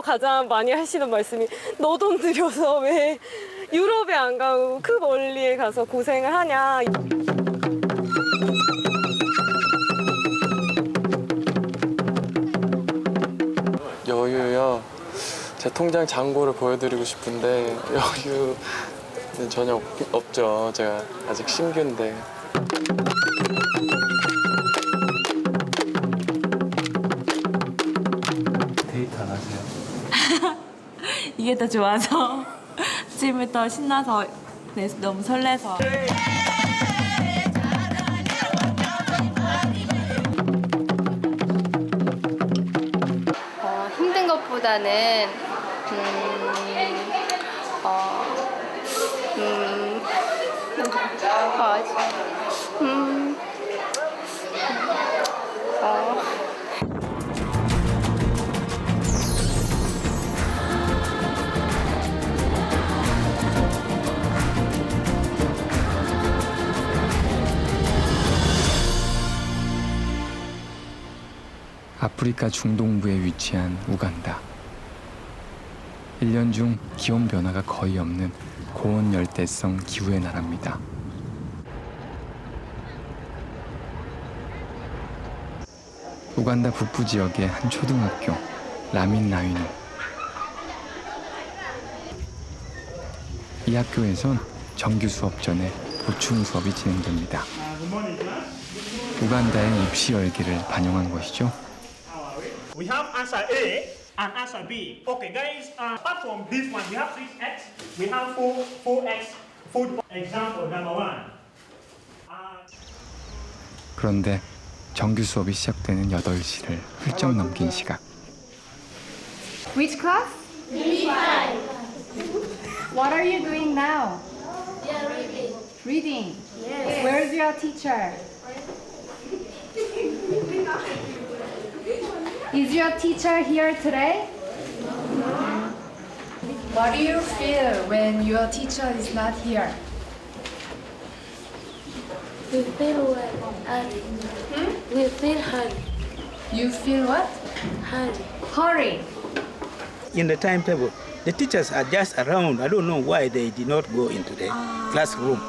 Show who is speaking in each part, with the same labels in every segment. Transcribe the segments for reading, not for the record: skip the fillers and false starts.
Speaker 1: 가장 많이 하시는 말씀이 너 돈 들여서 왜 유럽에 안 가고 그 멀리에 가서 고생을 하냐.
Speaker 2: 여유요. 제 통장 잔고를 보여드리고 싶은데 여유는 전혀 없죠. 제가 아직 신규인데. 데이트 안 하세요?
Speaker 3: 이게 더 좋아서 지금부터 신나서 네, 너무 설레서
Speaker 4: 힘든 것보다는 어, 음,
Speaker 5: 아프리카 중동부에 위치한 우간다. 1년 중 기온 변화가 거의 없는 고온 열대성 기후의 나라입니다. 우간다 북부 지역의 한 초등학교, 라민 나위노. 이 학교에선 정규 수업 전에 보충 수업이 진행됩니다. 우간다의 입시 열기를 반영한 것이죠.
Speaker 6: We have answer A and answer B. Okay, guys, apart from this one, we have 6x, we have 4x. For example number 1.
Speaker 5: 그런데 정규 수업이 시작되는 8시를 훌쩍 넘긴 시각.
Speaker 4: Which class? B5. What are you doing now? Reading. Yes. Where's your teacher? Is your teacher here today? What do you feel when your teacher is not here?
Speaker 7: We feel hurry. We feel hurry.
Speaker 4: You feel what?
Speaker 7: Hurry.
Speaker 4: Hurry.
Speaker 8: In the timetable, the teachers are just around. I don't know why they did not go into the classroom.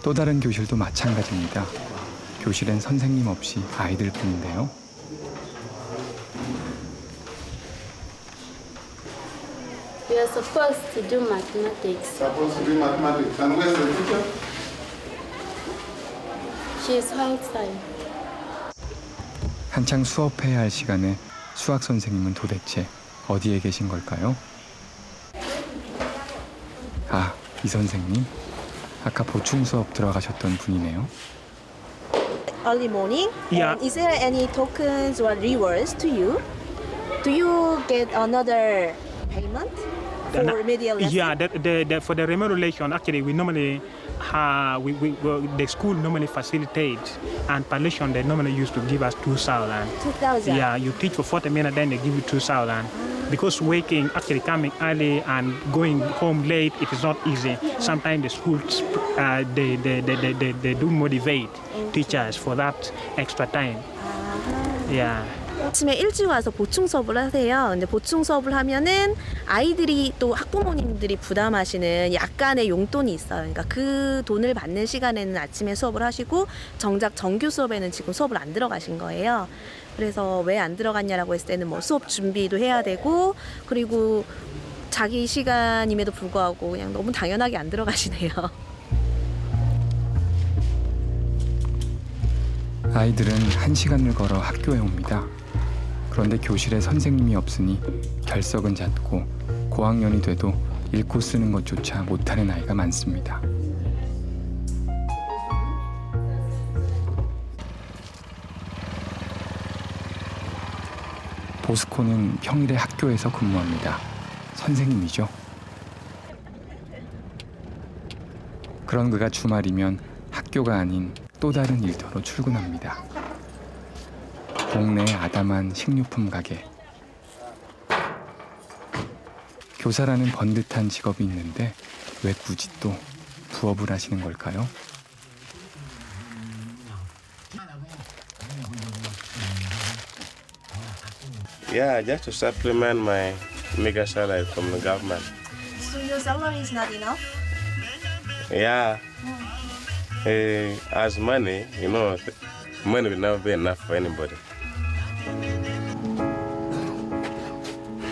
Speaker 5: 또 다른 교실도 마찬가지입니다. 교실엔 선생님 없이 아이들 뿐인데요.
Speaker 7: We are supposed to do mathematics.
Speaker 9: Supposed to do mathematics. And where's the teacher?
Speaker 7: She is outside.
Speaker 5: 한창 수업해야 할 시간에 수학 선생님은 도대체 어디에 계신 걸까요? 아, 이 선생님? 아까 보충 수업 들어가셨던 분이네요.
Speaker 10: Early morning.
Speaker 6: Yeah.
Speaker 10: And is there any tokens or rewards to you? Do you get another payment for remedial lesson?
Speaker 6: Yeah, for the remedial lesson, actually, we normally the school normally facilitates, and per lesson they normally used to give us 2,000.
Speaker 10: 2,000.
Speaker 6: Yeah, you teach for 40 minutes, then they give you 2,000. Because waking, actually coming early and going home late, it is not easy. Sometimes the schools they do motivate teachers for that extra time. Yeah.
Speaker 10: 아침에 일찍 와서 보충 수업을 하세요. 근데 보충 수업을 하면은 아이들이 또 학부모님들이 부담하시는 약간의 용돈이 있어요. 그러니까 그 돈을 받는 시간에는 아침에 수업을 하시고 정작 정규 수업에는 지금 수업을 안 들어가신 거예요. 그래서 왜 안 들어갔냐라고 했을 때는 뭐 수업 준비도 해야 되고 그리고 자기 시간임에도 불구하고 그냥 너무 당연하게 안 들어가시네요.
Speaker 5: 아이들은 1시간을 걸어 학교에 옵니다. 그런데 교실에 선생님이 없으니 결석은 잦고 고학년이 돼도 읽고 쓰는 것조차 못하는 아이가 많습니다. 보스코는 평일에 학교에서 근무합니다. 선생님이죠. 그런 그가 주말이면 학교가 아닌 또 다른 일터로 출근합니다. 동네 아담한 식료품 가게. 교사라는 번듯한 직업이 있는데 왜 굳이 또 부업을 하시는 걸까요?
Speaker 11: Yeah, just to supplement my mega salary from the government.
Speaker 10: So your salary is not enough?
Speaker 11: Yeah. As money, you know, money will never be enough for anybody.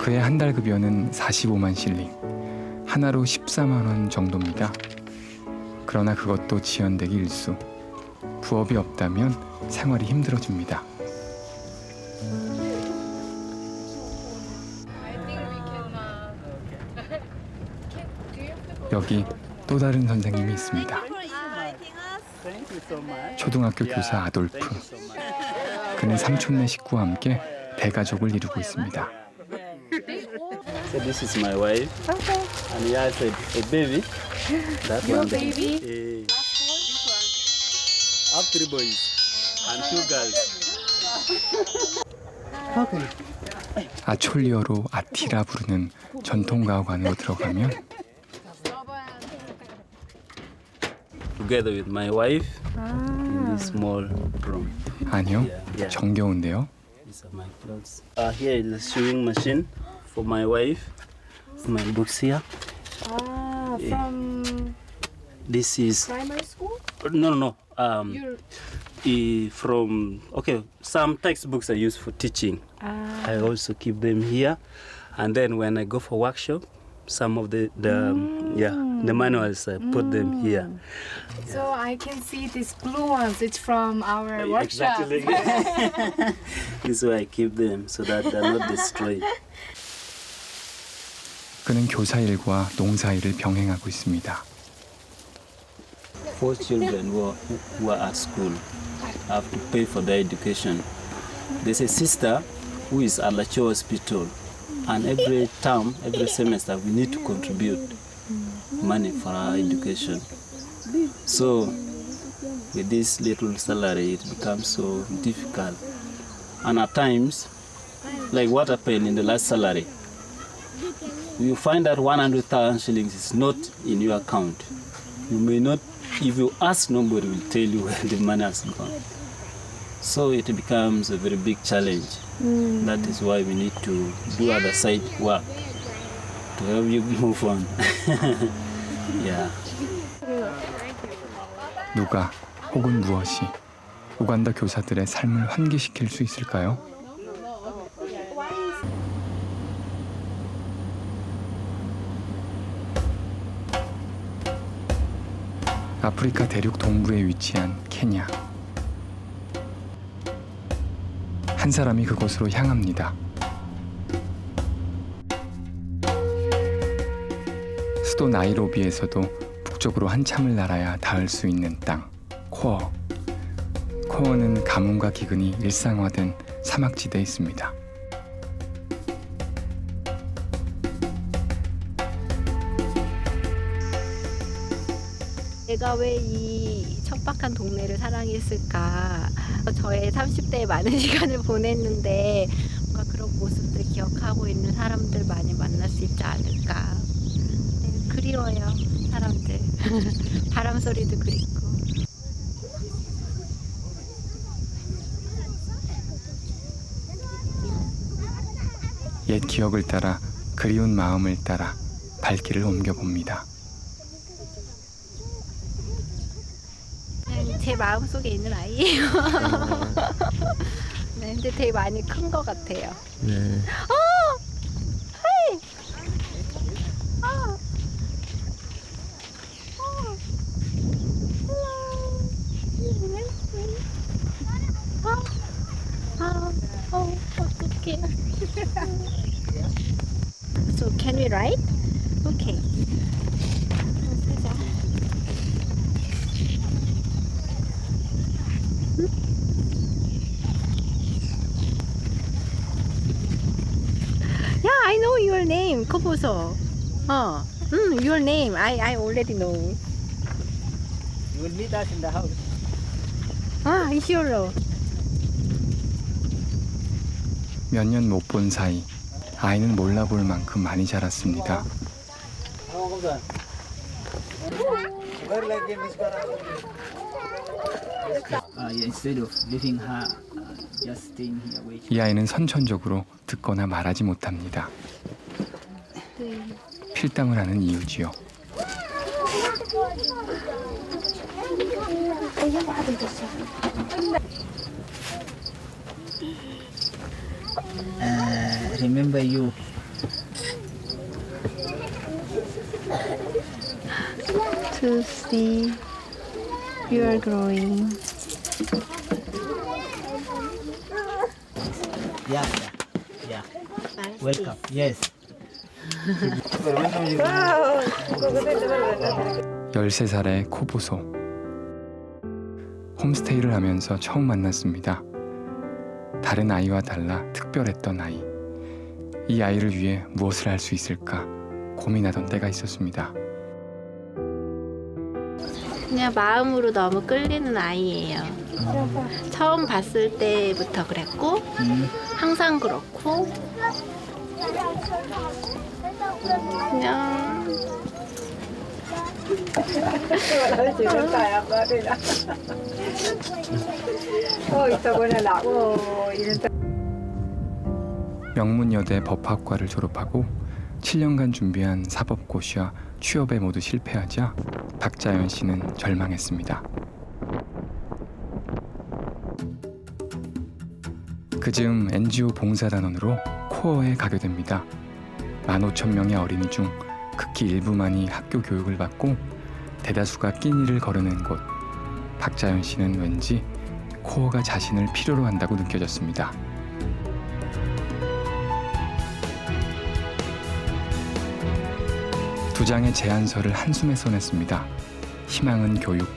Speaker 5: 그의 한 달 급여는 45만 실링, 하나로 14만 원 정도입니다. 그러나 그것도 지연되기 일쑤. 부업이 없다면 생활이 힘들어집니다. 여기 또 다른 선생님이 있습니다. 초등학교 교사 아돌프. 그는 삼촌네 식구와 함께 대가족을 이루고 있습니다.
Speaker 12: So this is my wife. Okay. And he has a baby. That
Speaker 4: Your
Speaker 12: one.
Speaker 4: baby?
Speaker 12: I have 3 boys and 2 girls.
Speaker 5: 아촐리어로 아티라 부르는 전통가옥 안으로 들어가면
Speaker 12: Together with my wife in this small room.
Speaker 5: 아니요, 정겨운데요.
Speaker 12: These are my clothes. Here is the sewing machine for my wife. My books here.
Speaker 4: From
Speaker 12: This is
Speaker 4: primary school?
Speaker 12: no. From some textbooks are used for teaching. I also keep them here, and then when I go for workshop, some of the manuals I put them here.
Speaker 4: So I can see these blue ones. It's from our workshop.
Speaker 12: Exactly. This is why I keep them so that they're not destroyed.
Speaker 5: 그는 교사 일과 농사 일을 병행하고 있습니다.
Speaker 12: 4 children who are at school have to pay for their education. There's a sister who is at Lacho Hospital, and every term, every semester, we need to contribute money for our education. So, with this little salary, it becomes so difficult. And at times, like what happened in the last salary, you find that 100,000 shillings is not in your account. You may not, if you ask, nobody will tell you where the money has gone. So it becomes a very big challenge. That is why we need to do other side work to help you move on. Yeah.
Speaker 5: 누가 혹은 무엇이 우간다 교사들의 삶을 환기시킬 수 있을까요? 아프리카 대륙 동부에 위치한 케냐. 한 사람이 그곳으로 향합니다. 수도 나이로비에서도 북쪽으로 한참을 날아야 닿을 수 있는 땅, 코어. 코어는 가뭄과 기근이 일상화된 사막지대에 있습니다.
Speaker 13: 내가 왜 이 척박한 동네를 사랑했을까? 저의 30대에 많은 시간을 보냈는데 뭔가 그런 모습들 기억하고 있는 사람들 많이 만날 수 있지 않을까? 네, 그리워요, 사람들. 바람 소리도 그립고.
Speaker 5: 옛 기억을 따라 그리운 마음을 따라 발길을 옮겨봅니다.
Speaker 13: 제 마음속에 있는 아이예요. 네, 근데 되게 많이 큰 것 같아요.
Speaker 2: 네.
Speaker 13: 헤이! 어떡해. So can we ride? Okay. Yeah, I know your name, Koboso. Your name, I already know.
Speaker 12: You will meet us in the house.
Speaker 13: sure.
Speaker 5: 몇 년 못 본 사이 아이는 몰라볼 만큼 많이 자랐습니다.
Speaker 12: Instead of leaving her just staying here waiting.
Speaker 5: 이 아이는 선천적으로 듣거나 말하지 못합니다. 필담을 하는 이유지요.
Speaker 8: Remember you.
Speaker 13: To see you are growing.
Speaker 8: Yeah. Welcome. Yes.
Speaker 5: 13살의 코보소. 홈스테이를 하면서 처음 만났습니다. 다른 아이와 달라 특별했던 아이. 이 아이를 위해 무엇을 할 수 있을까 고민하던 때가 있었습니다.
Speaker 13: 그냥 마음으로 너무 끌리는 아이예요. 처음 봤을 때부터 그랬고 항상 그렇고 그냥
Speaker 5: 명문여대 법학과를 졸업하고 7년간 준비한 사법고시와 취업에 모두 실패하자 박자연 씨는 절망했습니다. 그즈음 NGO 봉사단원으로 코어에 가게 됩니다. 15,000명의 어린이 중 극히 일부만이 학교 교육을 받고 대다수가 끼니를 거르는 곳. 박자연 씨는 왠지 코어가 자신을 필요로 한다고 느껴졌습니다. 두 장의 제안서를 한숨에 써냈습니다. 희망은 교육,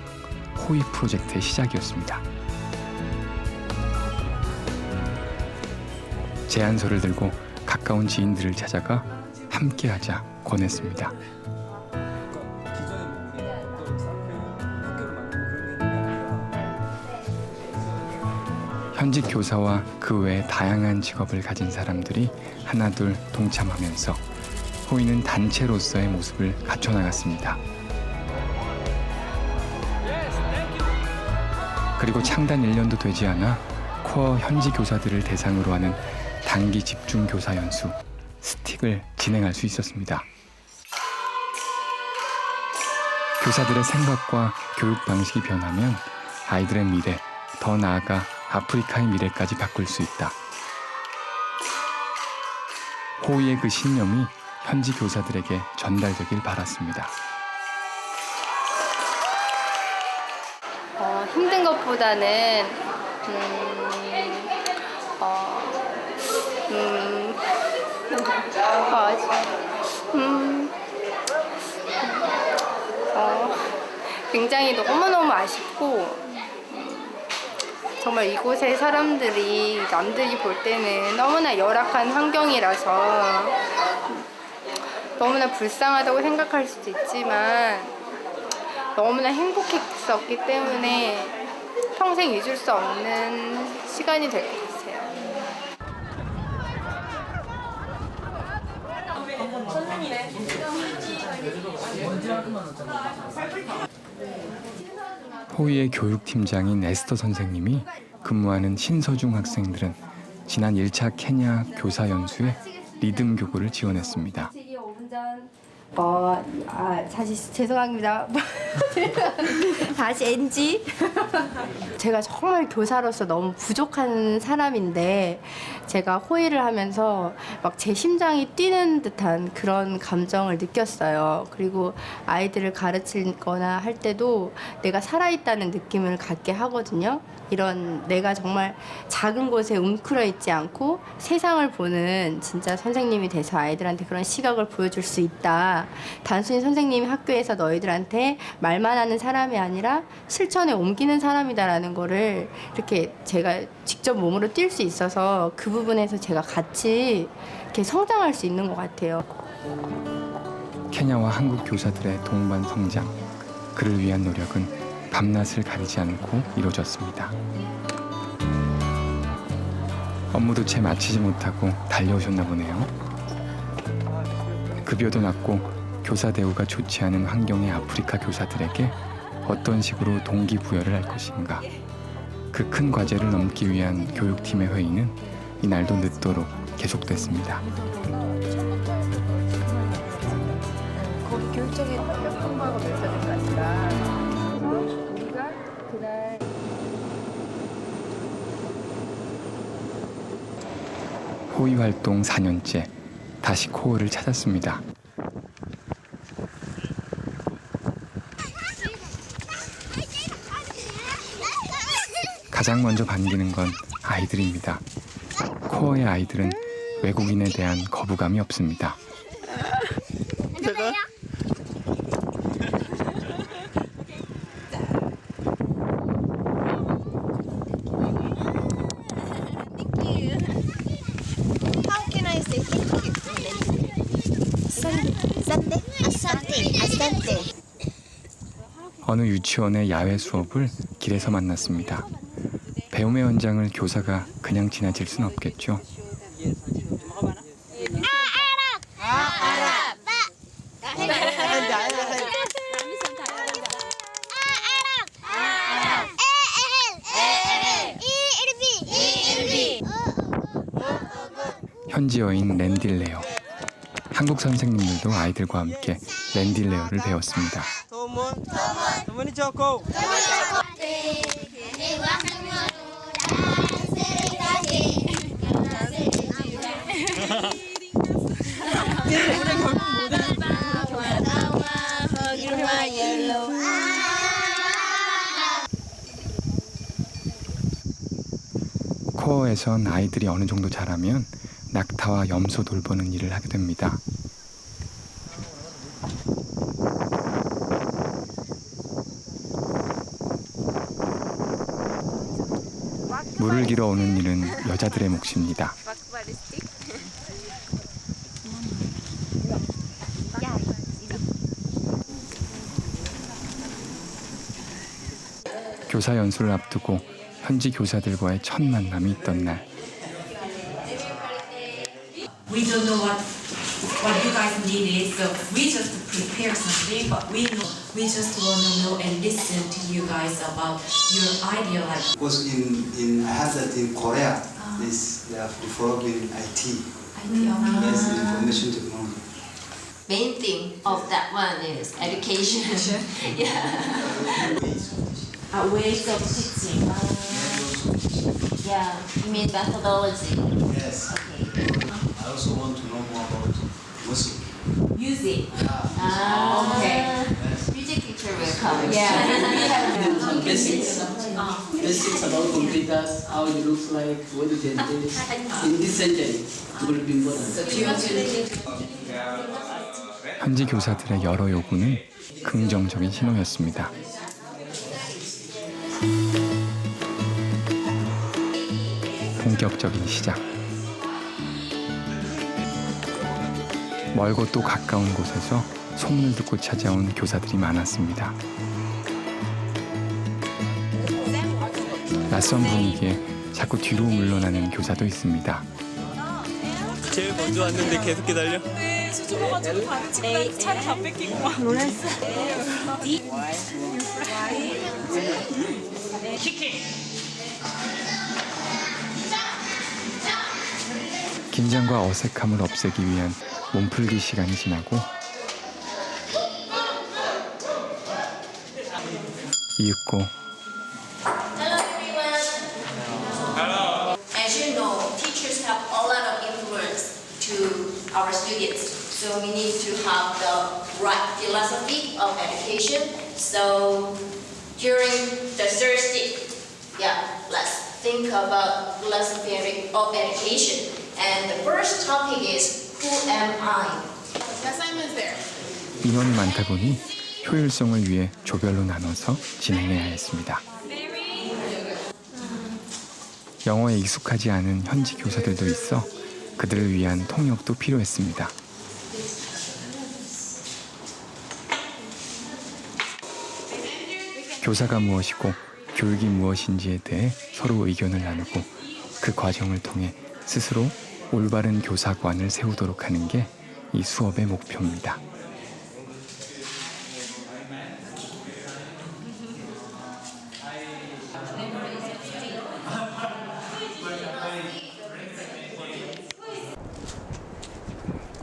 Speaker 5: 호의 프로젝트의 시작이었습니다. 제안서를 들고 가까운 지인들을 찾아가 함께하자 권했습니다. 현직 교사와 그 외 다양한 직업을 가진 사람들이 하나둘 동참하면서 호의는 단체로서의 모습을 갖춰나갔습니다. 그리고 창단 1년도 되지 않아 코어 현지 교사들을 대상으로 하는 단기 집중 교사 연수 스틱을 진행할 수 있었습니다. 교사들의 생각과 교육 방식이 변하면 아이들의 미래, 더 나아가 아프리카의 미래까지 바꿀 수 있다. 호의의 그 신념이 현지 교사들에게 전달되길 바랐습니다.
Speaker 14: 힘든 것보다는 굉장히 너무너무 아쉽고 정말 이곳의 사람들이 남들이 볼 때는 너무나 열악한 환경이라서 너무나 불쌍하다고 생각할 수도 있지만 너무나 행복했었기 때문에 평생 잊을 수 없는 시간이 될 것 같아요.
Speaker 5: 호의의 교육팀장인 에스터 선생님이 근무하는 신서중 학생들은 지난 1차 케냐 교사 연수에 리듬 교구를 지원했습니다.
Speaker 14: 사실 죄송합니다. 다시 NG. 제가 정말 교사로서 너무 부족한 사람인데 제가 호의를 하면서 막 제 심장이 뛰는 듯한 그런 감정을 느꼈어요. 그리고 아이들을 가르치거나 할 때도 내가 살아있다는 느낌을 갖게 하거든요. 이런 내가 정말 작은 곳에 웅크려 있지 않고 세상을 보는 진짜 선생님이 돼서 아이들한테 그런 시각을 보여줄 수 있다. 단순히 선생님이 학교에서 너희들한테 말만 하는 사람이 아니라 실천에 옮기는 사람이다라는 거를 이렇게 제가 직접 몸으로 뛸 수 있어서 그 부분에서 제가 같이 이렇게 성장할 수 있는 것 같아요.
Speaker 5: 케냐와 한국 교사들의 동반 성장, 그를 위한 노력은 밤낮을 가리지 않고 이루어졌습니다. 업무도 채 마치지 못하고 달려오셨나 보네요. 급여도 낮고 교사 대우가 좋지 않은 환경의 아프리카 교사들에게 어떤 식으로 동기부여를 할 것인가. 그 큰 과제를 넘기 위한 교육팀의 회의는 이날도 늦도록 계속됐습니다.
Speaker 4: 거기 교육청에 합격 통보하고 결정할 것 같다. 우리가 그날
Speaker 5: 호의 활동 4년째 다시 코어를 찾았습니다. 가장 먼저 반기는 건 아이들입니다. 코어의 아이들은 외국인에 대한 거부감이 없습니다. 어느 유치원의 야외 수업을 길에서 만났습니다. 배움의 현장을 교사가 그냥 지나칠 순 없겠죠. 현지어인 랜딜레어. 한국 선생님들도 아이들과 함께 랜딜레어를 배웠습니다. 코어에선 아이들이 어느 정도 자라면 낙타와 염소 돌보는 일을 하게 됩니다. 물을 길어 오는 일은 여자들의 몫입니다. 교사 연수를 앞두고 현지 교사들과의 첫 만남이 있던 날.
Speaker 3: We don't know what you guys need is, so we just prepare something, but we just want to know and listen to you guys about your idea. Like,
Speaker 15: because I had that in Korea, they have developing IT. Yes, information technology.
Speaker 16: Main thing of that one is education. Yeah.
Speaker 3: ways of teaching.
Speaker 16: Yeah, you mean methodology.
Speaker 15: Yes.
Speaker 16: Okay.
Speaker 15: I also want to know more about music.
Speaker 3: Music.
Speaker 16: Okay.
Speaker 15: Yes.
Speaker 16: Music teacher will come.
Speaker 3: Yeah.
Speaker 17: Basics. Basics about computers, how it looks like, what it entails. In this century, it will be important.
Speaker 5: 현지 교사들의 여러 요구는 긍정적인 신호였습니다. 본격적인 시작. 멀고 또 가까운 곳에서 소문을 듣고 찾아온 교사들이 많았습니다. 낯선 분위기에 자꾸 뒤로 물러나는 교사도 있습니다.
Speaker 2: 제일 먼저 왔는데 계속 기다려?
Speaker 3: 네, 수줍어가지고 다른 차다 뺏기고 막 놀랐어.
Speaker 5: 긴장과 어색함을 없애기 위한 몸풀기 시간이 지나고 이윽고
Speaker 16: Hello everyone. Hello. As you know, teachers have a lot of influence to our students. So we need to have the right philosophy of education. So during the Thursday, let's think about philosophy of education. And the first topic is who am I? The assignment is there.
Speaker 5: 인원이 많다 보니 효율성을 위해 조별로 나눠서 진행해야 했습니다. 영어에 익숙하지 않은 현지 교사들도 있어 그들을 위한 통역도 필요했습니다. 교사가 무엇이고 교육이 무엇인지에 대해 서로 의견을 나누고 그 과정을 통해 스스로 올바른 교사관을 세우도록 하는 게 이 수업의 목표입니다.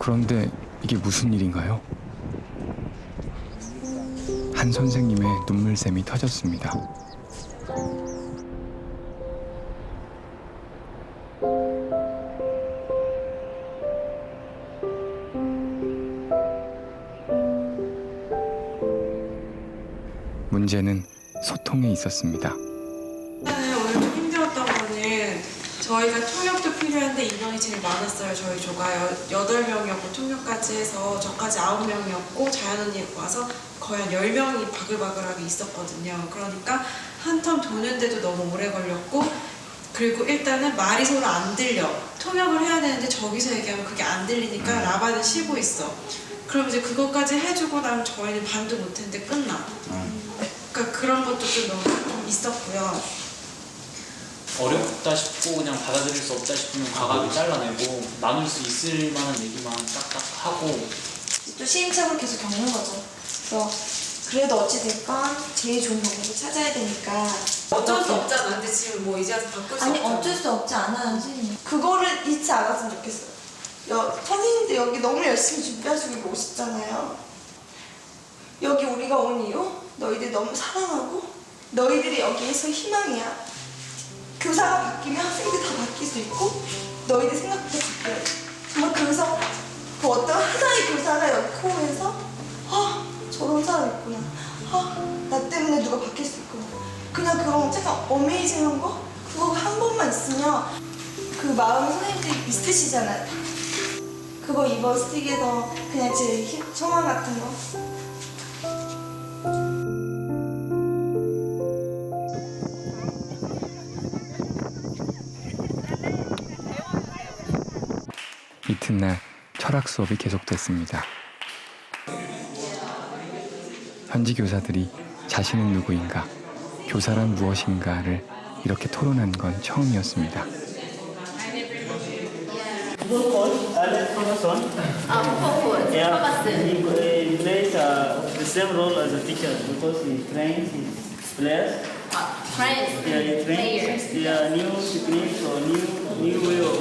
Speaker 5: 그런데 이게 무슨 일인가요? 한 선생님의 눈물샘이 터졌습니다. 문제는 소통에 있었습니다.
Speaker 18: 오늘 좀 힘들었던 거는 저희가 통역도 필요한데 인원이 제일 많았어요. 저희 조가 8명이었고 통역까지 해서 저까지 9명이었고 자연 언니 와서 거의 한 10명이 바글바글하게 있었거든요. 그러니까 한 텀 도는데도 너무 오래 걸렸고 그리고 일단은 말이 서로 안 들려. 통역을 해야 되는데 저기서 얘기하면 그게 안 들리니까 라바는 쉬고 있어. 그럼 이제 그것까지 해주고 나면 저희는 반도 못했는데 끝나. 그러니까 그런 것도 좀 너무 좀 있었고요.
Speaker 19: 어렵다 싶고 그냥 받아들일 수 없다 싶으면 과감히 잘라내고 나눌 수 있을 만한 얘기만 딱딱 하고
Speaker 20: 또 시행착오를 계속 겪는 거죠. 그래서 그래도 어찌됐건 제일 좋은 방법을 찾아야 되니까
Speaker 18: 어쩔 수 없잖아. 근데 지금 뭐 이제 와서 바꿀 수
Speaker 20: 아니
Speaker 18: 없잖아.
Speaker 20: 어쩔 수 없지 않아야지. 그거를 잊지 않았으면 좋겠어요. 선생님들 여기 너무 열심히 준비하시고 오셨잖아요. 여기 우리가 온 이유? 너희들 너무 사랑하고 너희들이 여기에서 희망이야. 교사가 바뀌면 학생들 다 바뀔 수 있고 너희들 생각부터 바뀌어야 돼. 정말 그래서 그 어떤 하나의 교사가 여기 코어에서 저런 사람 있구나. 나 때문에 누가 바뀔 수 있구나. 그냥 그런 잠깐 어메이징한 거? 그거 한 번만 있으면 그 마음이 선생님들이 있으시잖아요. 그거 이번 스틱에서 그냥 제 소망 같은 거.
Speaker 5: 이튿날 철학 수업이 계속됐습니다. 현지 교사들이 자신은 누구인가, 교사란 무엇인가를 이렇게 토론한 건 처음이었습니다.
Speaker 17: Yeah, he plays the same role as a teacher because he trains his players. Yeah, he trains new techniques or new way of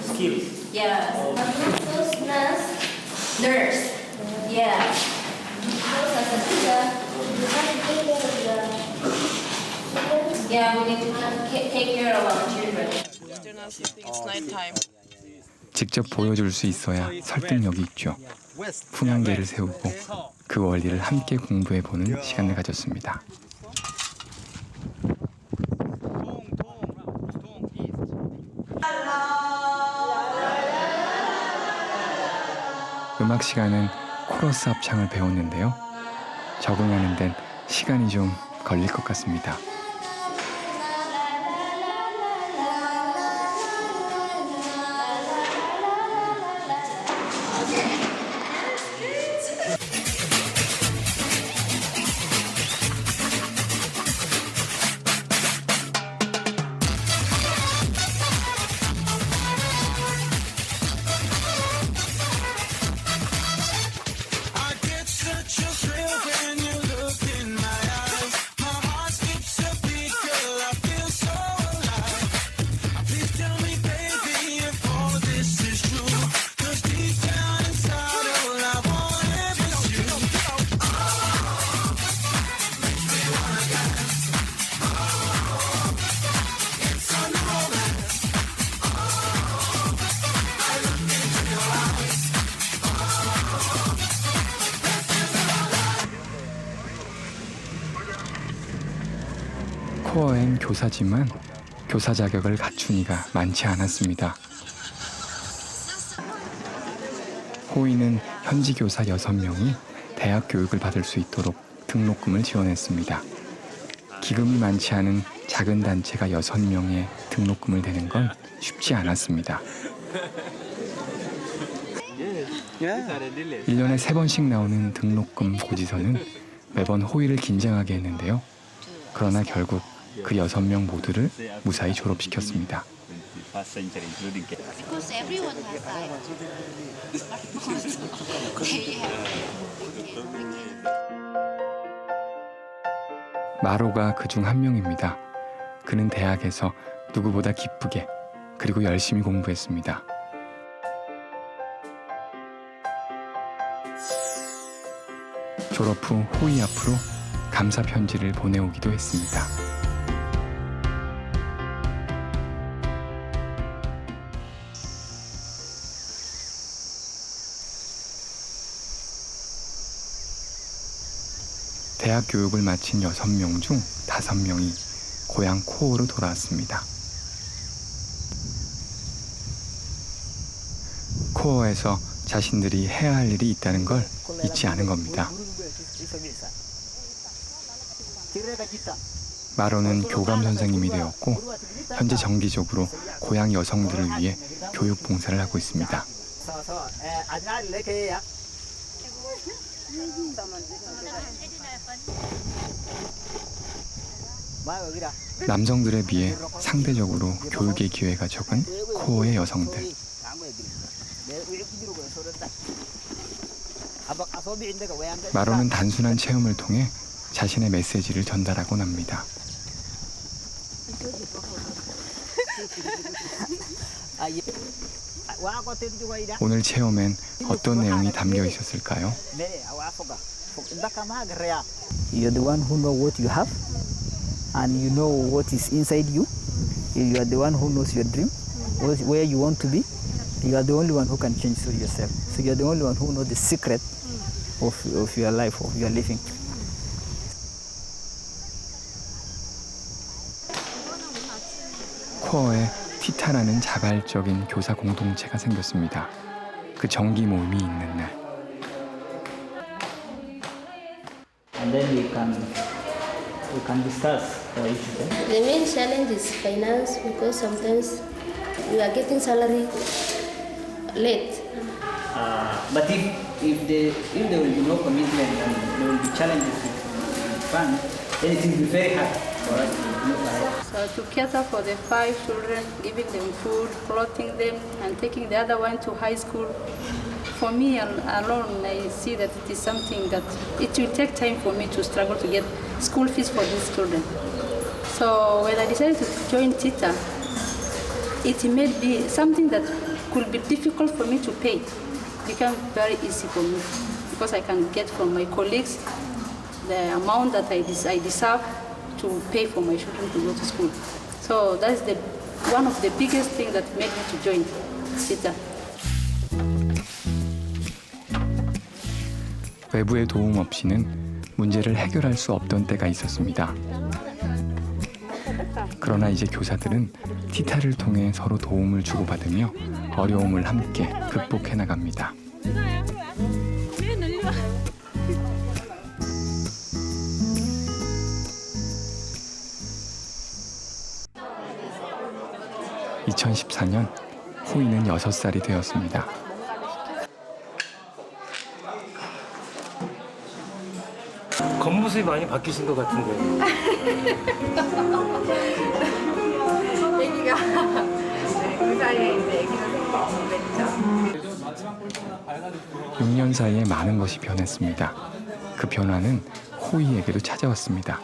Speaker 17: skills.
Speaker 16: Yeah. Nurse. Yeah. Yeah, we need to take care of our children.
Speaker 18: It's nighttime.
Speaker 5: 직접 보여줄 수 있어야 설득력이 있죠. 풍향계를 세우고 그 원리를 함께 공부해보는 시간을 가졌습니다. 음악 시간은 코러스 합창을 배웠는데요. 적응하는 데는 시간이 좀 걸릴 것 같습니다. 코어엔 교사지만 교사 자격을 갖춘 이가 많지 않았습니다. 호이는 현지 교사 6명이 대학 교육을 받을 수 있도록 등록금을 지원했습니다. 기금이 많지 않은 작은 단체가 6명의 등록금을 대는 건 쉽지 않았습니다. 1년에 3번씩 나오는 등록금 고지서는 매번 호이를 긴장하게 했는데요. 그러나 결국 그 6명 모두를 무사히 졸업시켰습니다.
Speaker 16: Because everyone has
Speaker 5: 마로가 그중 한 명입니다. 그는 대학에서 누구보다 기쁘게 그리고 열심히 공부했습니다. 졸업 후 호이 앞으로 감사 편지를 보내오기도 했습니다. 대학 교육을 마친 6명 중 5명이 고향 코오로 돌아왔습니다. 코어에서 자신들이 해야 할 일이 있다는 걸 잊지 않은 겁니다. 마로는 교감 선생님이 되었고 현재 정기적으로 고향 여성들을 위해 교육 봉사를 하고 있습니다. 남성들에 비해 상대적으로 교육의 기회가 적은 코어의 여성들. 마로는 단순한 체험을 통해 자신의 메시지를 전달하곤 합니다. 오늘 체험엔 어떤 내용이 담겨 있었을까요?
Speaker 21: You're the one who know what you have and you know what is inside you. You are the one who knows your dream, where you want to be. You are the only one who can change yourself. So you are the only one who knows the secret of your life, of your living.
Speaker 5: 코어에 티타라는 자발적인 교사 공동체가 생겼습니다. 그 정기 모임이 있는 날.
Speaker 21: And then we can discuss each of them.
Speaker 7: The main challenge is finance because sometimes we are getting salary late.
Speaker 21: But if there will be no commitment and there will be challenges with funds, then it will be very hard for us to move ahead.
Speaker 22: So to cater for the 5 children, giving them food, clothing them, and taking the other one to high school. For me alone, I see that it is something that it will take time for me to struggle to get school fees for these children. So when I decided to join TITA, it made me something that could be difficult for me to pay. Become very easy for me because I can get from my colleagues the amount that I deserve to pay for my children to go to school. So that's one of the biggest things that made me to join TITA.
Speaker 5: 외부의 도움 없이는 문제를 해결할 수 없던 때가 있었습니다. 그러나 이제 교사들은 티타를 통해 서로 도움을 주고받으며 어려움을 함께 극복해 나갑니다. (2014년) 호이는 6살이 되었습니다.
Speaker 2: 겉모습이 많이 바뀌신 것 같은데.
Speaker 4: 애기가 그 사이에 이제 애기가 생겼죠.
Speaker 5: 6년 사이에 많은 것이 변했습니다. 그 변화는 호이에게도 찾아왔습니다.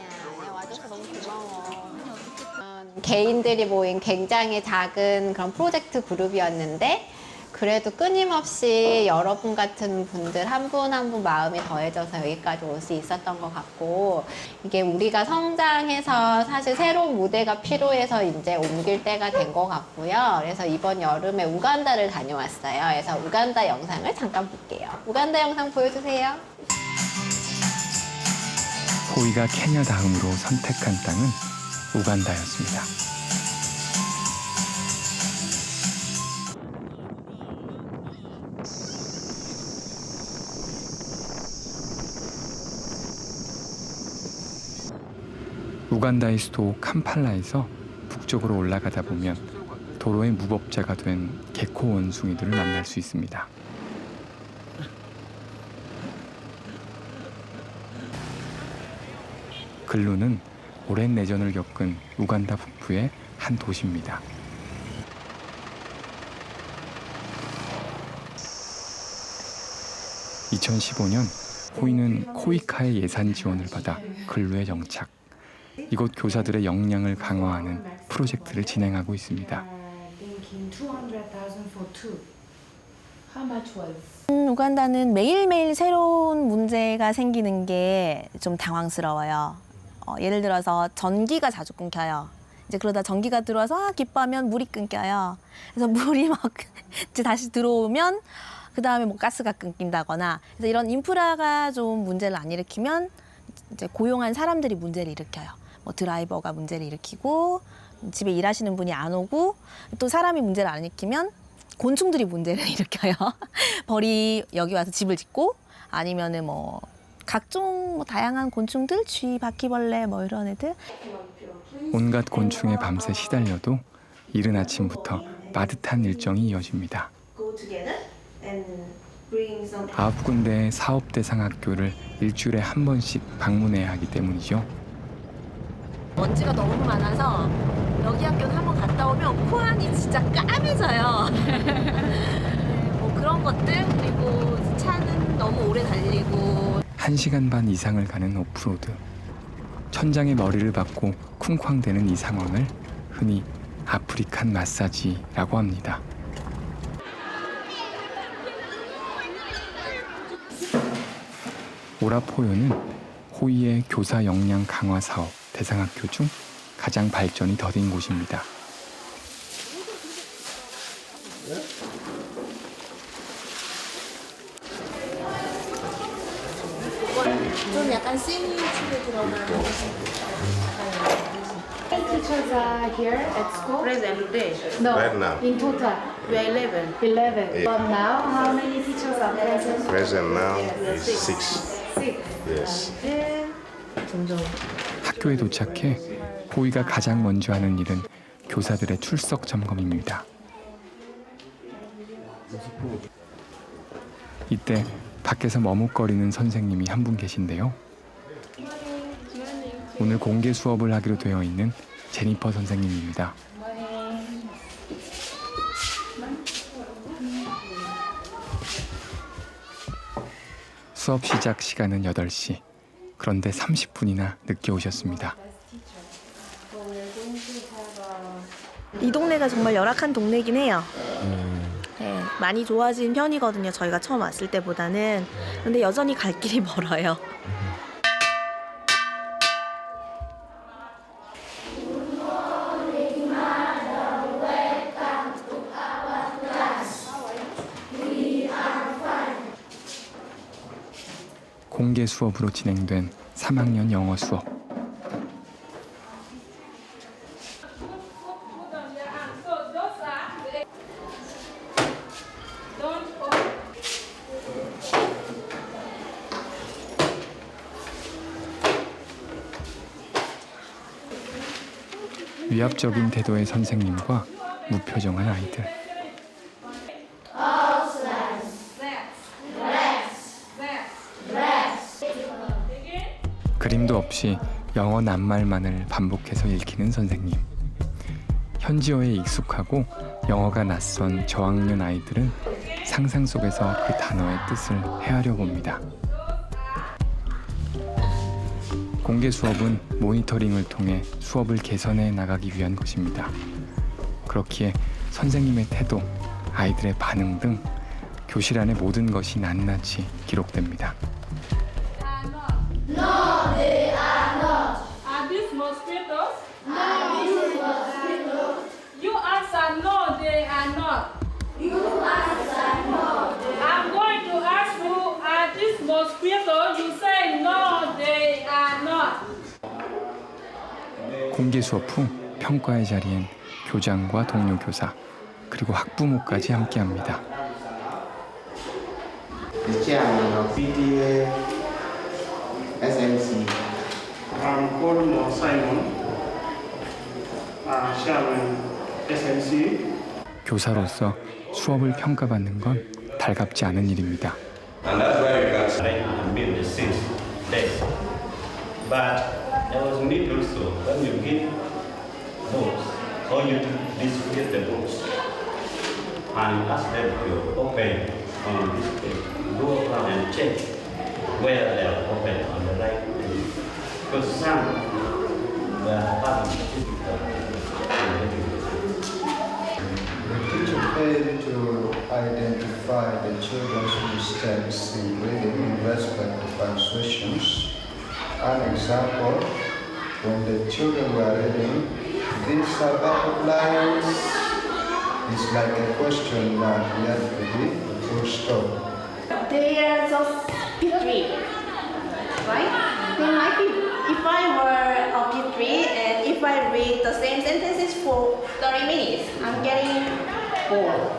Speaker 13: 개인들이 모인 굉장히 작은 그런 프로젝트 그룹이었는데 그래도 끊임없이 여러분 같은 분들 한 분 한 분 마음이 더해져서 여기까지 올 수 있었던 것 같고 이게 우리가 성장해서 사실 새로운 무대가 필요해서 이제 옮길 때가 된 것 같고요. 그래서 이번 여름에 우간다를 다녀왔어요. 그래서 우간다 영상을 잠깐 볼게요. 우간다 영상 보여주세요.
Speaker 5: 호이가 케냐 다음으로 선택한 땅은 우간다였습니다. 우간다의 수도 캄팔라에서 북쪽으로 올라가다 보면 도로의 무법자가 된 개코 원숭이들을 만날 수 있습니다. 글루는 오랜 내전을 겪은 우간다 북부의 한 도시입니다. (2015년) 호이는 코이카의 예산 지원을 받아 글루에 정착. 이곳 교사들의 역량을 강화하는 프로젝트를 진행하고 있습니다.
Speaker 10: 우간다는 매일매일 새로운 문제가 생기는 게 좀 당황스러워요. 예를 들어서 전기가 자주 끊겨요. 이제 그러다 전기가 들어와서 기뻐하면 물이 끊겨요. 그래서 물이 막 이제 다시 들어오면 그 다음에 뭐 가스가 끊긴다거나, 그래서 이런 인프라가 좀 문제를 안 일으키면 이제 고용한 사람들이 문제를 일으켜요. 뭐 드라이버가 문제를 일으키고, 집에 일하시는 분이 안 오고, 또 사람이 문제를 안 일으키면 곤충들이 문제를 일으켜요. 벌이 여기 와서 집을 짓고, 아니면은 뭐 각종 뭐 다양한 곤충들, 쥐, 바퀴벌레 뭐 이런 애들.
Speaker 5: 온갖 곤충에 밤새 시달려도 이른 아침부터 빠듯한 일정이 이어집니다. 9군데의 사업 대상 학교를 일주일에 한 번씩 방문해야 하기 때문이죠.
Speaker 10: 먼지가 너무 많아서 여기 학교는 한번 갔다 오면 코안이 진짜 까매져요. 뭐 그런 것들, 그리고 차는 너무 오래 달리고.
Speaker 5: 1시간 반 이상을 가는 오프로드. 천장에 머리를 박고 쿵쾅대는 이 상황을 흔히 아프리칸 마사지라고 합니다. 오라포요는 호이의 교사 역량 강화 사업 대상학교 중 가장 발전이 더딘 곳입니다.
Speaker 10: 좀 약간 시니치로 들어가는.
Speaker 4: Teachers are here at school?
Speaker 22: Present day.
Speaker 4: No,
Speaker 11: Right now.
Speaker 4: in total.
Speaker 22: We are 11.
Speaker 4: 11.
Speaker 11: Yeah.
Speaker 4: But now, how many teachers are present?
Speaker 11: Present now is 6.
Speaker 4: 6.
Speaker 11: Yes.
Speaker 5: 학교에 도착해 호이가 가장 먼저 하는 일은 교사들의 출석 점검입니다. 이때 밖에서 머뭇거리는 선생님이 한 분 계신데요. 오늘 공개 수업을 하기로 되어 있는 제니퍼 선생님입니다. 수업 시작 시간은 8시. 그런데 30분이나 늦게 오셨습니다.
Speaker 10: 이 동네가 정말 열악한 동네긴 해요. 네, 많이 좋아진 편이거든요. 저희가 처음 왔을 때보다는. 근데 여전히 갈 길이 멀어요.
Speaker 5: 공개 수업으로 진행된 3학년 영어 수업. 위압적인 태도의 선생님과 무표정한 아이들. 그림도 없이 영어 낱말만을 반복해서 읽히는 선생님. 현지어에 익숙하고 영어가 낯선 저학년 아이들은 상상 속에서 그 단어의 뜻을 헤아려 봅니다. 공개 수업은 모니터링을 통해 수업을 개선해 나가기 위한 것입니다. 그렇기에 선생님의 태도, 아이들의 반응 등 교실 안의 모든 것이 낱낱이 기록됩니다.
Speaker 22: No, they are not. Are these mosquitoes? No, these mosquitoes. You answer no, they are not. You answer no. I'm going to ask you, are these mosquitoes? You say no, they are not.
Speaker 5: 공개 수업 후 평가의 자리엔 교장과 동료 교사 그리고 학부모까지 함께합니다.
Speaker 1: The chairman of PTA, SMC.
Speaker 9: I'm called Simon, chairman SMC.
Speaker 5: 교사로서 수업을 평가받는 건 달갑지 않은 일입니다.
Speaker 23: And that's why we can try and build the six days. But there was need also when you give books or you distribute the books and ask them to open on this page. Go around and check where they are open on the right page. Because some were having difficulty in getting the
Speaker 1: The teacher failed to
Speaker 6: identify the children's mistakes in reading in respect to punctuations. An example, when the children were reading, these are outlines. It's like a question mark, we have to be a full stop.
Speaker 8: They are just P3, right? They might be, if I were a P3 and if I read the same sentences for 30 minutes, I'm getting bored.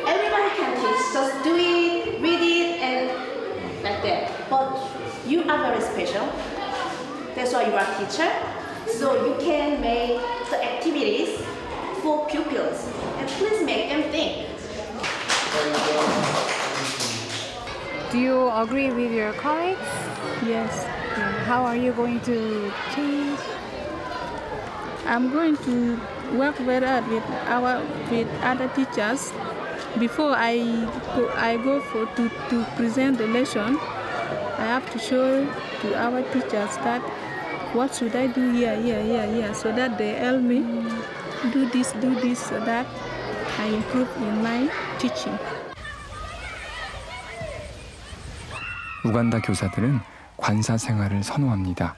Speaker 8: Everybody can teach, just do it, read it, and like that. But you are very special. That's why you are a teacher. So you can make the activities for pupils and please make them think.
Speaker 4: Do you agree with your colleagues?
Speaker 22: Yes.
Speaker 4: How are you going to change?
Speaker 22: I'm going to work very hard with other teachers. Before I go to present the lesson, I have to show to our teachers that what should I do here, so that they help me do this, so that I improve in my teaching.
Speaker 5: 우간다 교사들은 관사 생활을 선호합니다.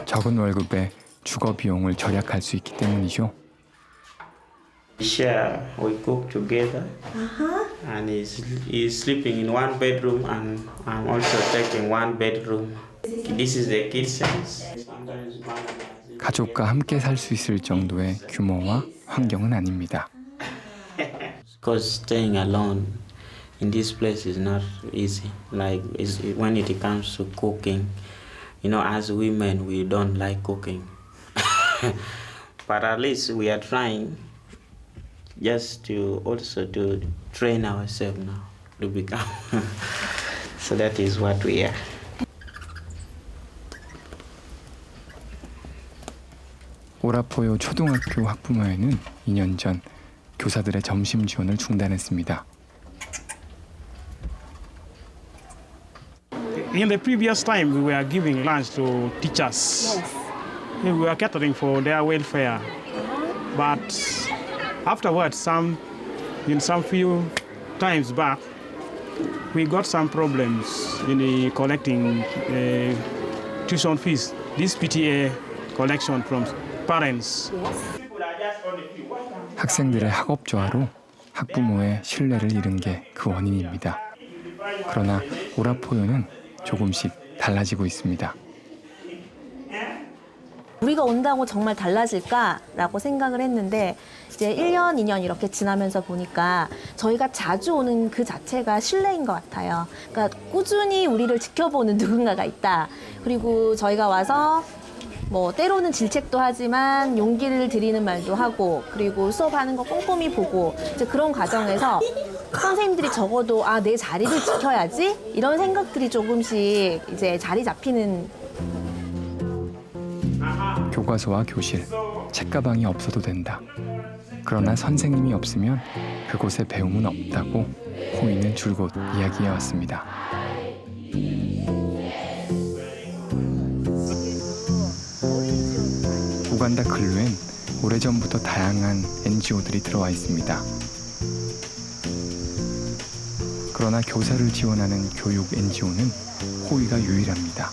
Speaker 5: 적은 월급에 주거 비용을 절약할 수 있기 때문이죠.
Speaker 11: Share, we cook together, and he's sleeping in one bedroom, and I'm also taking one bedroom. This is the kitchen.
Speaker 5: 가족과 함께 살 수 있을 정도의 규모와 환경은 아닙니다.
Speaker 11: Because staying alone in this place is not easy. Like when it comes to cooking, you know, as women we don't like cooking, but at least we are trying. Just to also to train ourselves now to become. So that is what we are.
Speaker 5: 오라포요 초등학교 학부모회는 2년 전 교사들의 점심 지원을 중단했습니다.
Speaker 9: In the previous time, we were giving lunch to teachers.
Speaker 22: Yes.
Speaker 9: We were catering for their welfare. But afterwards, in some few times back, we got some problems in collecting tuition fees. This PTA collection from parents.
Speaker 5: 학생들의 학업조화로 학부모의 신뢰를 잃은 게 그 원인입니다. 그러나 오라포요는 조금씩 달라지고 있습니다.
Speaker 10: 우리가 온다고 정말 달라질까라고 생각을 했는데 이제 1년, 2년 이렇게 지나면서 보니까 저희가 자주 오는 그 자체가 신뢰인 것 같아요. 그러니까 꾸준히 우리를 지켜보는 누군가가 있다. 그리고 저희가 와서 뭐 때로는 질책도 하지만 용기를 드리는 말도 하고 그리고 수업하는 거 꼼꼼히 보고 이제 그런 과정에서 선생님들이 적어도 아, 내 자리를 지켜야지 이런 생각들이 조금씩 이제 자리 잡히는.
Speaker 5: 교과서와 교실, 책가방이 없어도 된다. 그러나 선생님이 없으면 그곳에 배움은 없다고 호이는 줄곧 이야기해왔습니다. 우간다 근로엔 오래전부터 다양한 NGO들이 들어와 있습니다. 그러나 교사를 지원하는 교육 NGO는 호이가 유일합니다.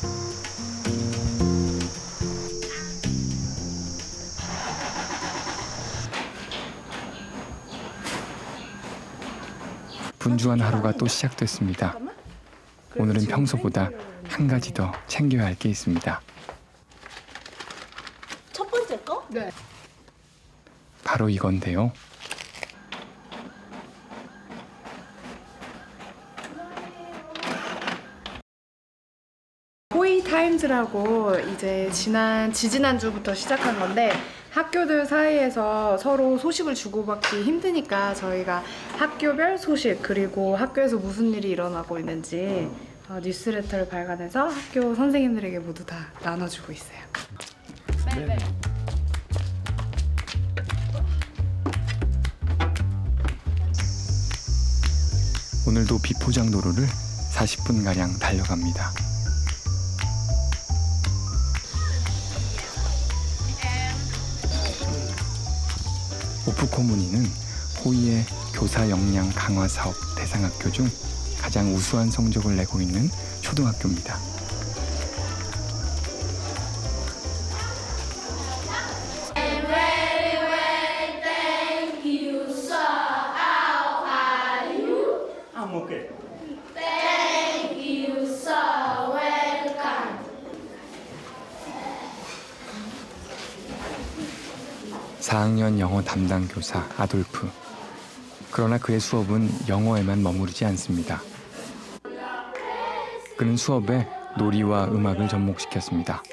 Speaker 5: 분주한 하루가 또 시작됐습니다. 오늘은 평소보다 한 가지 더 챙겨야 할 게 있습니다.
Speaker 10: 첫 번째 거?
Speaker 4: 네.
Speaker 5: 바로 이건데요.
Speaker 4: 호이 타임즈라고 이제 지지난주부터 시작한 건데 학교들 사이에서 서로 소식을 주고받기 힘드니까 저희가 학교별 소식 그리고 학교에서 무슨 일이 일어나고 있는지 뉴스레터를 발간해서 학교 선생님들에게 모두 다 나눠주고 있어요. 네.
Speaker 5: 오늘도 비포장 도로를 40분가량 달려갑니다. 오프코무니는 호의의 교사 역량 강화 사업 대상학교 중 가장 우수한 성적을 내고 있는 초등학교입니다.
Speaker 17: I'm okay.
Speaker 16: Thank you, so welcome.
Speaker 5: 4학년 영어 담당 교사 아돌프. 그러나 그의 수업은 영어에만 머무르지 않습니다. 그는 수업에 놀이와 음악을 접목시켰습니다.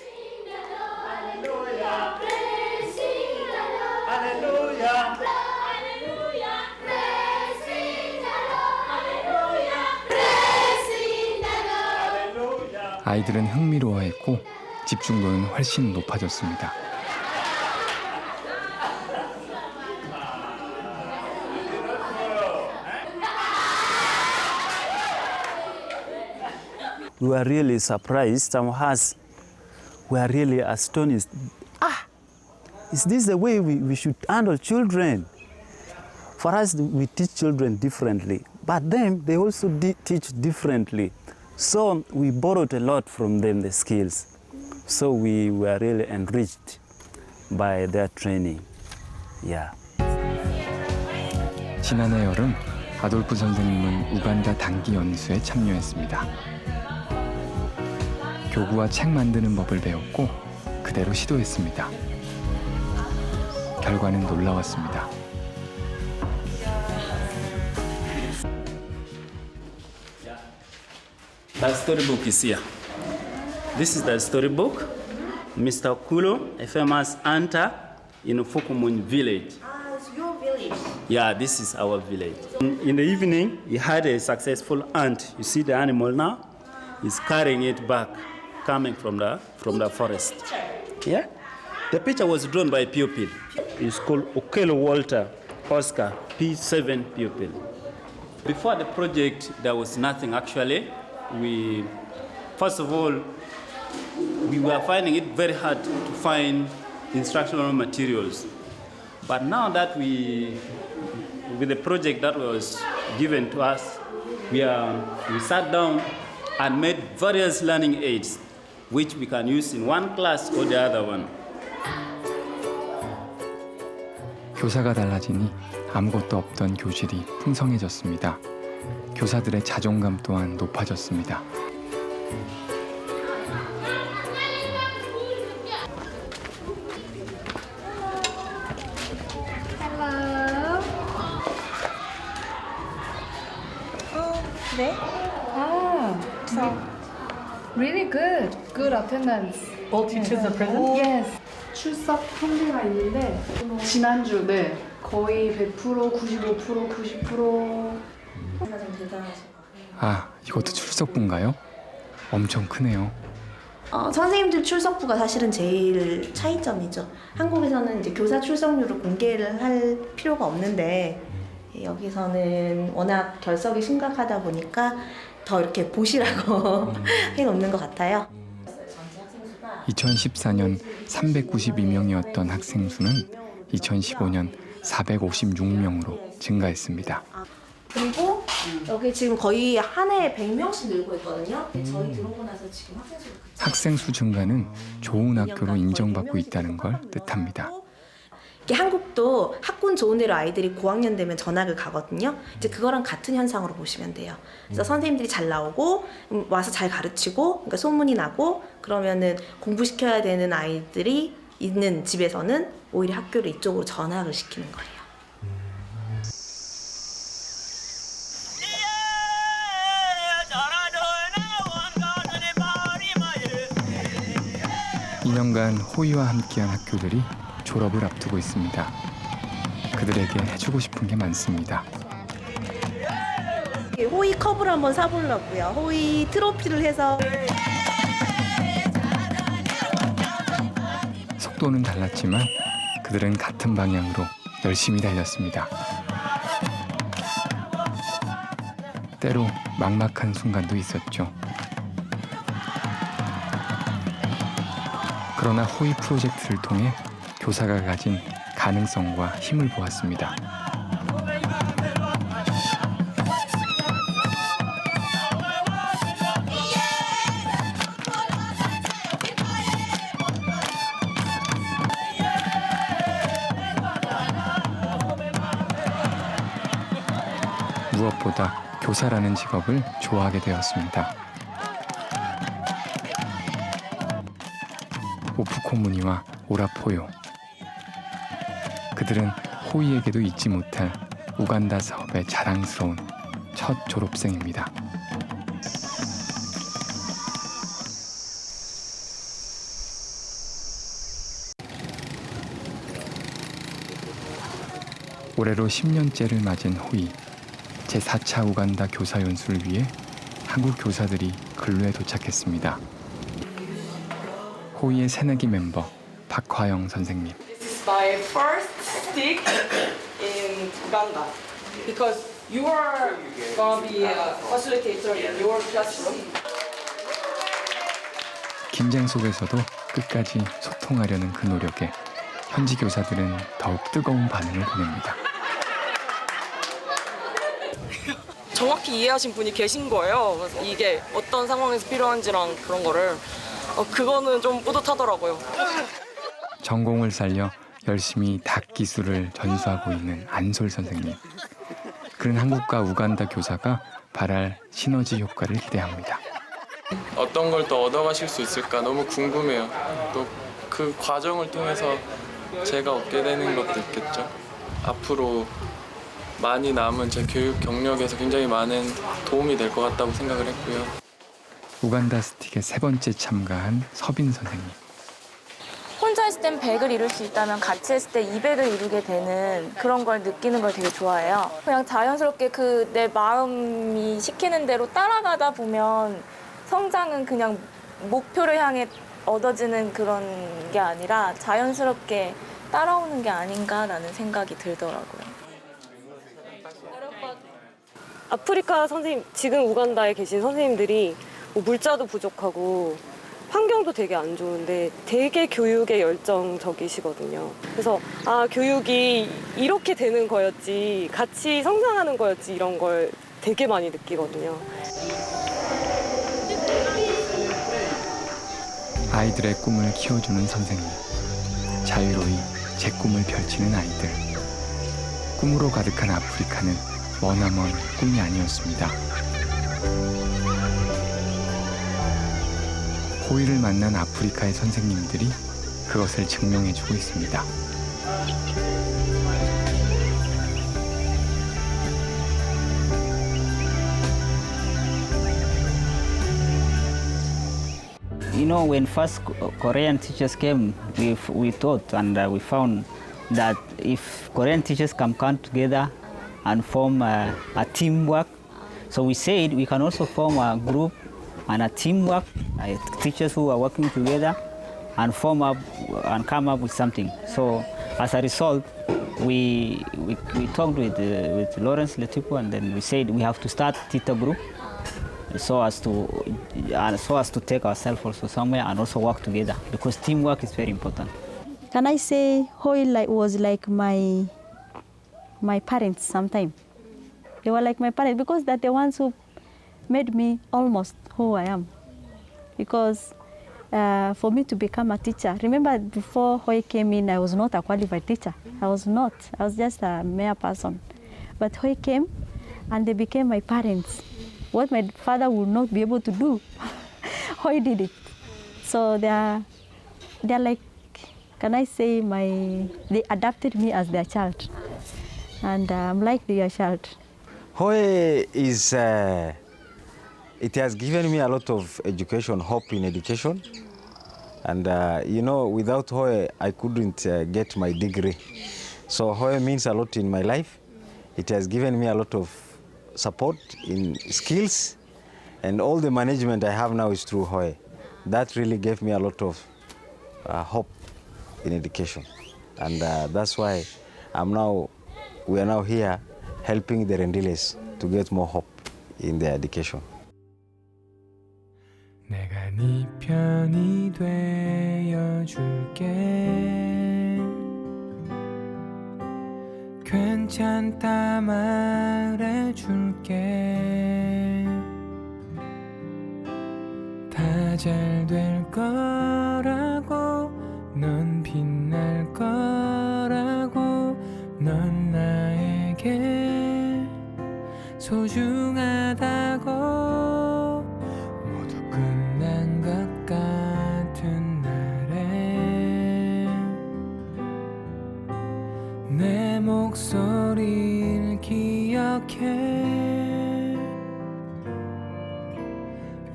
Speaker 5: 아이들은 흥미로워했고 집중도는 훨씬 높아졌습니다.
Speaker 12: We were really surprised. Some of us were really astonished. Is this the way we should handle children? For us, we teach children differently, but them, they also teach differently. So we borrowed a lot from them, the skills. So we were really enriched by their training. Yeah.
Speaker 5: 지난해 여름 아돌프 선생님은 우간다 단기 연수에 참여했습니다. 교구와 책 만드는 법을 배웠고 그대로 시도했습니다. 결과는 놀라웠습니다.
Speaker 12: That storybook is here. This is the storybook. Mr. Kulo, a famous hunter in Fukumun village.
Speaker 8: It's your village.
Speaker 12: Yeah, this is our village. In the evening, he had a successful hunt. You see the animal now? He's carrying it back, coming from the forest. Yeah? The picture was drawn by a pupil. It's called Okelo Walter Oscar, P7 pupil. Before the project, there was nothing actually. First of all, we were finding it very hard to find instructional materials. But now that with the project that was given to us, we sat down and made various learning aids, which we can use in one class or the other one.
Speaker 5: 교사가 달라지니 아무것도 없던 교실이 풍성해졌습니다. 교사들의 자존감 또한 높아졌습니다.
Speaker 4: 네? Really good. Good attendance.
Speaker 14: All teachers are present?
Speaker 4: Yes. 출석 통계가 있는데 지난주 거의 100%, 95%, 90%.
Speaker 5: 아, 이것도 출석부인가요? 엄청 크네요.
Speaker 10: 선생님들 출석부가 사실은 제일 차이점이죠. 한국에서는 이제 교사 출석률을 공개를 할 필요가 없는데 여기서는 워낙 결석이 심각하다 보니까 더 이렇게 보시라고 해놓는 것 같아요.
Speaker 5: 2014년 392명이었던 학생 수는 2015년 456명으로 증가했습니다.
Speaker 10: 그리고 여기 지금 거의 한 해에 100명씩 늘고 있거든요. 저희 들어오고 나서 지금
Speaker 5: 학생 수 증가는 좋은 학교로 인정받고 있다는 걸 뜻합니다.
Speaker 10: 한국도 학군 좋은 데로 아이들이 고학년 되면 전학을 가거든요. 이제 그거랑 같은 현상으로 보시면 돼요. 그래서 선생님들이 잘 나오고 와서 잘 가르치고 그러니까 소문이 나고 그러면은 공부시켜야 되는 아이들이 있는 집에서는 오히려 학교를 이쪽으로 전학을 시키는 거예요.
Speaker 5: 2년간 호의와 함께한 학교들이 졸업을 앞두고 있습니다. 그들에게 해주고 싶은 게 많습니다.
Speaker 10: 호의 컵을 한번 사보려고요. 호의 트로피를 해서.
Speaker 5: 속도는 달랐지만 그들은 같은 방향으로 열심히 달렸습니다. 때로 막막한 순간도 있었죠. 그러나 호의 프로젝트를 통해 교사가 가진 가능성과 힘을 보았습니다. 무엇보다 교사라는 직업을 좋아하게 되었습니다. 오프코무니와 오라포요. 그들은 호이에게도 잊지 못할 우간다 사업의 자랑스러운 첫 졸업생입니다. 올해로 10년째를 맞은 호이. 제4차 우간다 교사 연수를 위해 한국 교사들이 근로에 도착했습니다. 호이의 새내기 멤버 박화영 선생님.
Speaker 3: This is my first stick in Uganda because you are gonna be a facilitator in your classroom.
Speaker 5: 긴장 속에서도 끝까지 소통하려는 그 노력에 현지 교사들은 더욱 뜨거운 반응을 보냅니다.
Speaker 3: 정확히 이해하신 분이 계신 거예요. 그래서 이게 어떤 상황에서 필요한지랑 그런 거를 그거는 좀 뿌듯하더라고요.
Speaker 5: 전공을 살려 열심히 닭 기술을 전수하고 있는 안솔 선생님. 그는 한국과 우간다 교사가 발할 시너지 효과를 기대합니다.
Speaker 2: 어떤 걸 또 얻어가실 수 있을까 너무 궁금해요. 또 그 과정을 통해서 제가 얻게 되는 것도 있겠죠. 앞으로 많이 남은 제 교육 경력에서 굉장히 많은 도움이 될 것 같다고 생각을 했고요.
Speaker 5: 우간다 스틱에 3번째 참가한 서빈 선생님.
Speaker 14: 혼자 했을 땐 100을 이룰 수 있다면 같이 했을 때 200을 이루게 되는 그런 걸 느끼는 걸 되게 좋아해요. 그냥 자연스럽게 그 내 마음이 시키는 대로 따라가다 보면 성장은 그냥 목표를 향해 얻어지는 그런 게 아니라 자연스럽게 따라오는 게 아닌가라는 생각이 들더라고요.
Speaker 15: 아프리카 선생님, 지금 우간다에 계신 선생님들이 뭐 물자도 부족하고 환경도 되게 안 좋은데 되게 교육에 열정적이시거든요. 그래서 아, 교육이 이렇게 되는 거였지, 같이 성장하는 거였지, 이런 걸 되게 많이 느끼거든요.
Speaker 5: 아이들의 꿈을 키워주는 선생님. 자유로이 제 꿈을 펼치는 아이들. 꿈으로 가득한 아프리카는 머나먼 꿈이 아니었습니다. 호이를 만난 아프리카의 선생님들이 그것을 증명해주고 있습니다.
Speaker 21: You know, when first Korean teachers came, we thought and we found that if Korean teachers can come together and form a teamwork, so we said we can also form a group and a teamwork, teachers who are working together and form up and come up with something. So as a result, we talked with Lawrence Letipo, and then we said we have to start Tita group so as to take ourselves also somewhere and also work together, because teamwork is very important.
Speaker 24: Can I say Hoi was like my parents sometimes. They were like my parents because they're the ones who made me almost who I am. Because for me to become a teacher, remember before Hoi came in, I was not a qualified teacher. I was not. I was just a mere person. But Hoi came and they became my parents. What my father would not be able to do, Hoi did it. So they're like, can I say they adopted me as their child. And I'm like their child.
Speaker 25: Hoi is, it has given me a lot of education, hope in education. And you know, without Hoi, I couldn't get my degree. So Hoi means a lot in my life. It has given me a lot of support in skills, and all the management I have now is through Hoi. That really gave me a lot of hope in education. And that's why we are now here helping the Rendiles to get more hope in their education.
Speaker 5: 내가 네 편이 되어줄게. 괜찮다 말해줄게. 다 잘 될 거라고, 넌 빛날 거라고, 넌 나에게
Speaker 7: 소중하다고 모두 끝난 것 같은 날에 내 목소리를 기억해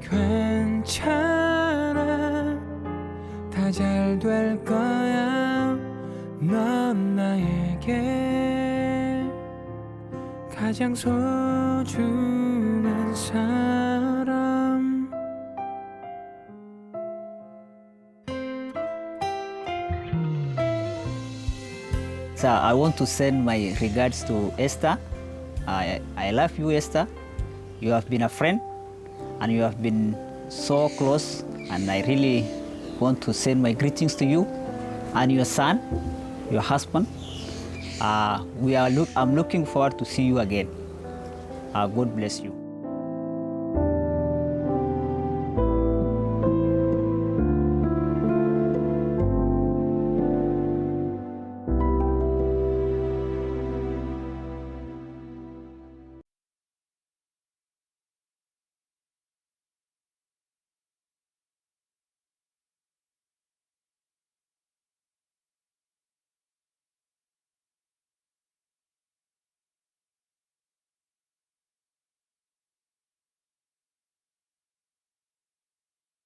Speaker 7: 괜찮아 다 잘 될 거야 넌 나에게 가장 소중한 사람
Speaker 21: So I want to send my regards to Esther. I love you, Esther. You have been a friend and you have been so close, and I really want to send my greetings to you and your son, your husband. I'm looking forward to see you again. God bless you.